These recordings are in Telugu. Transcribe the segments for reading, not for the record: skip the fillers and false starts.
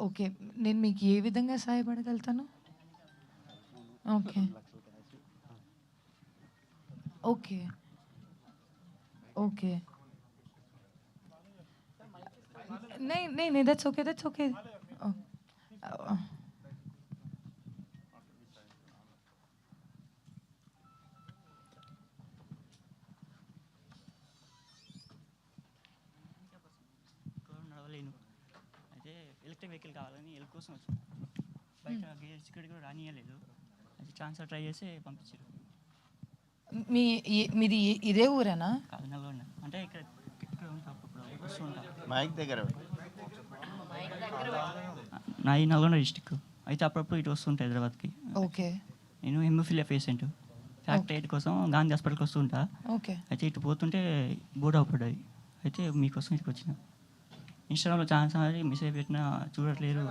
ఓకే. నేను మీకు ఏ విధంగా సహాయపడగలుగుతాను? ఓకే. ఓకే. ఓకే. नहीं, नहीं, नहीं, दैट्स ओके, दैट्स ओके. ओह, నడవలేను. అయితే ఎలక్ట్రిక్ వెహికల్ కావాలని హెల్ప్ కోసం వచ్చాను. బయట గేట్ సెక్యూరిటీ కూడా రానియలేదు. అది ఛాన్సర్ ట్రై చేసి పంపించారు. మీది ఇదే ఊరేనా? కాదు నల్గొండ. అంటే ఇక్కడ ఇక్కడ ఉంటా అప్పుడు వస్తూ ఉంటా. మైక్ దగ్గర నాది నల్గొండ డిస్టిక్. అయితే అప్పుడప్పుడు ఇటు వస్తుంటా హైదరాబాద్కి. ఓకే. నేను హెమోఫిలియా పేషెంట్. ఫ్యాక్టరీ ఎయిట్ కోసం గాంధీ హాస్పిటల్కి వస్తుంటా. ఓకే. అయితే ఇటు పోతుంటే బోర్డు అవపడ్డాయి. అయితే మీకోసం ఇటుకు వచ్చిన. ఇన్స్టాగ్రామ్లో ఛాన్స్ అనేది మెసేజ్ పెట్టినా చూడట్లేరు.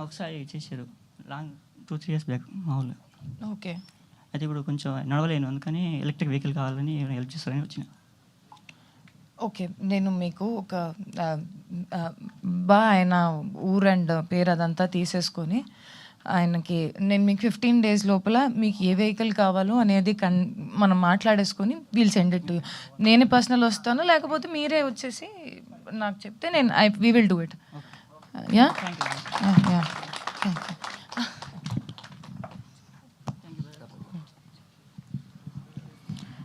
ఒకసారి చేశారు లాంగ్ 2-3 years బ్యాక్ మా ఊళ్ళో. ఓకే. అయితే ఇప్పుడు కొంచెం నడవలేను, అందుకని ఎలక్ట్రిక్ వెహికల్ కావాలని హెల్ప్ చేస్తారని వచ్చిన. ఓకే. నేను మీకు ఒక ఆయన ఊరు అండ్ పేరు అదంతా తీసేసుకొని ఆయనకి నేను మీకు 15 days లోపల మీకు ఏ వెహికల్ కావాలో అనేది మనం మాట్లాడేసుకొని we'll send it to you. నేనే పర్సనల్ వస్తాను, లేకపోతే మీరే వచ్చేసి నాకు చెప్తే నేను we will do it. Yeah. Thank you. Yeah. Thank you.